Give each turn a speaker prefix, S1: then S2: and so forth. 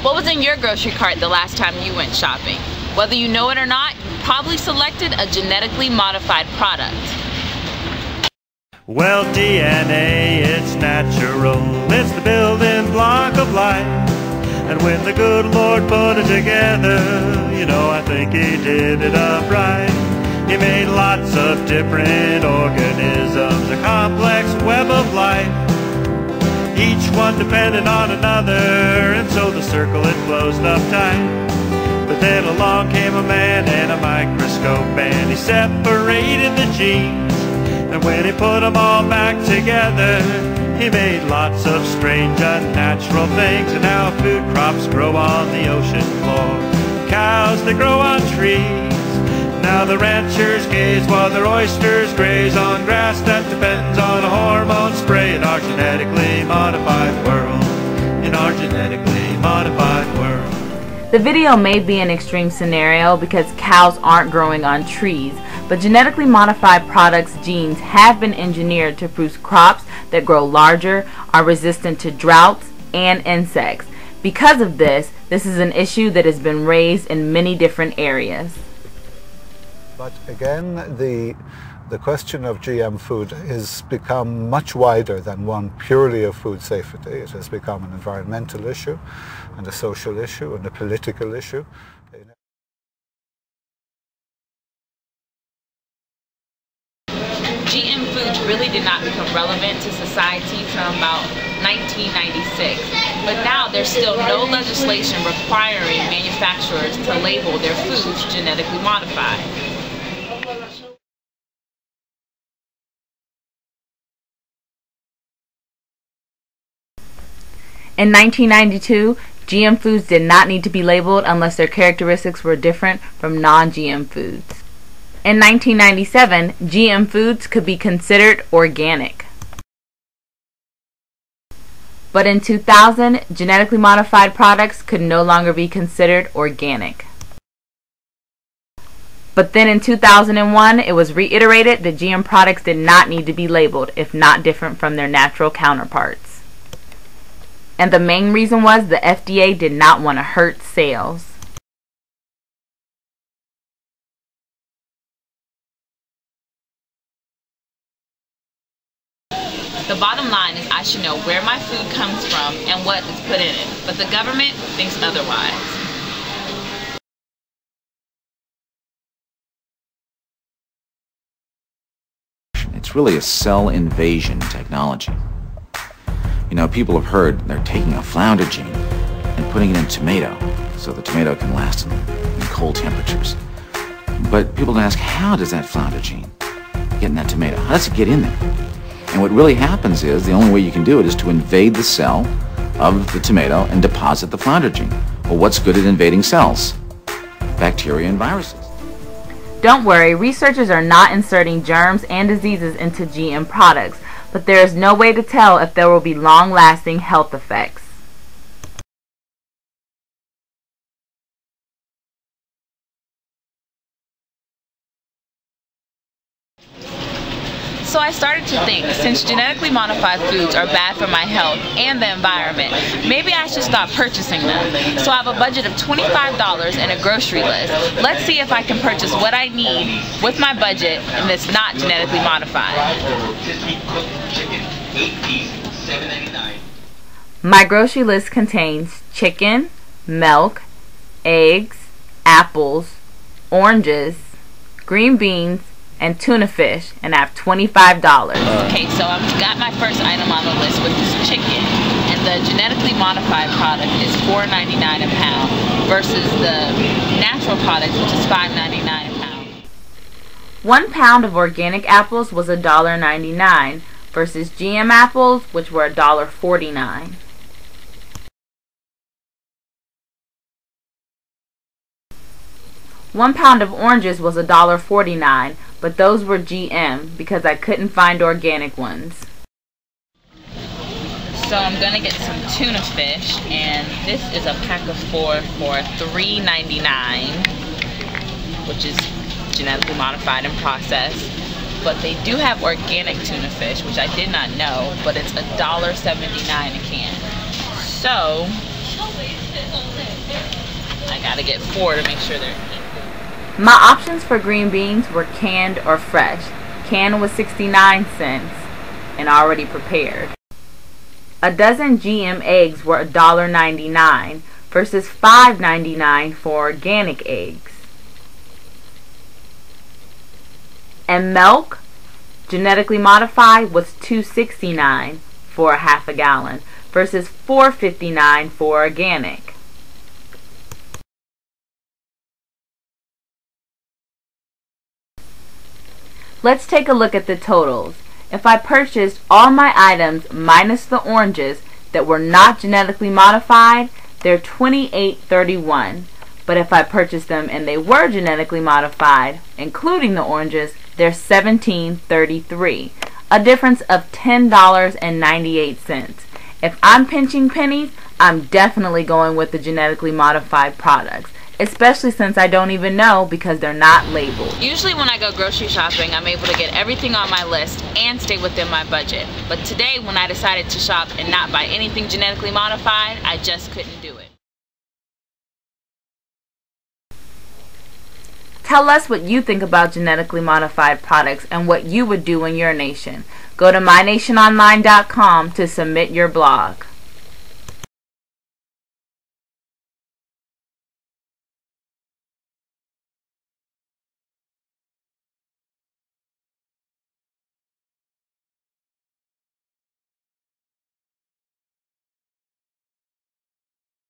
S1: What was in your grocery cart the last time you went shopping? Whether you know it or not, you probably selected a genetically modified product.
S2: Well, DNA, it's natural. It's the building block of life. And when the good Lord put it together, you know, I think He did it up right. He made lots of different organisms, a complex web of life, each one dependent on another, and so the circle it closed up tight. But then along came a man and a microscope, and he separated the genes. And when he put them all back together, he made lots of strange, unnatural things. And now food crops grow on the ocean floor, cows that grow on trees. Now the ranchers gaze while their oysters graze on grass that depends on a hormone spray. In our genetically modified world, in our genetically modified world.
S1: The video may be an extreme scenario because cows aren't growing on trees, but genetically modified products' genes have been engineered to produce crops that grow larger, are resistant to droughts and insects. Because of this, this is an issue that has been raised in many different areas.
S3: But again, the question of GM food has become much wider than one purely of food safety. It has become an environmental issue, and a social issue, and a political issue.
S1: GM foods really did not become relevant to society from about 1996, but now there's still no legislation requiring manufacturers to label their foods genetically modified. In 1992, GM foods did not need to be labeled unless their characteristics were different from non-GM foods. In 1997, GM foods could be considered organic. But in 2000, genetically modified products could no longer be considered organic. But then in 2001, it was reiterated that GM products did not need to be labeled if not different from their natural counterparts. And the main reason was the FDA did not want to hurt sales. The bottom line is I should know where my food comes from and what is put in it, but the government thinks otherwise.
S4: It's really a cell invasion technology. You know, people have heard they're taking a flounder gene and putting it in tomato so the tomato can last in cold temperatures. But people don't ask, how does that flounder gene get in that tomato? How does it get in there? And what really happens is the only way you can do it is to invade the cell of the tomato and deposit the flounder gene. Well, what's good at invading cells? Bacteria and viruses.
S1: Don't worry, researchers are not inserting germs and diseases into GM products, but there is no way to tell if there will be long-lasting health effects. So I started to think, since genetically modified foods are bad for my health and the environment, maybe I should stop purchasing them. So I have a budget of $25 and a grocery list. Let's see if I can purchase what I need with my budget and that's not genetically modified. My grocery list contains chicken, milk, eggs, apples, oranges, green beans, and tuna fish, and I have $25. Okay, so I've got my first item on the list, which is chicken, and the genetically modified product is $4.99 a pound versus the natural product, which is $5.99 a pound. 1 pound of organic apples was $1.99 versus GM apples, which were $1.49. One pound of oranges was $1.49, but those were GM because I couldn't find organic ones. So I'm gonna get some tuna fish, and this is a pack of 4 for $3.99, which is genetically modified and processed. But they do have organic tuna fish, which I did not know, but it's $1.79 a can. So got to get 4 to make sure they're equal. My options for green beans were canned or fresh. Canned was 69 cents and already prepared. A dozen GM eggs were $1.99 versus $5.99 for organic eggs. And milk, genetically modified, was $2.69 for a half a gallon versus $4.59 for organic. Let's take a look at the totals. If I purchased all my items minus the oranges that were not genetically modified, they're $28.31. But if I purchased them and they were genetically modified, including the oranges, they're $17.33. A difference of $10.98. If I'm pinching pennies, I'm definitely going with the genetically modified products, especially since I don't even know because they're not labeled. Usually when I go grocery shopping, I'm able to get everything on my list and stay within my budget. But today when I decided to shop and not buy anything genetically modified, I just couldn't do it. Tell us what you think about genetically modified products and what you would do in your nation. Go to mynationonline.com to submit your blog.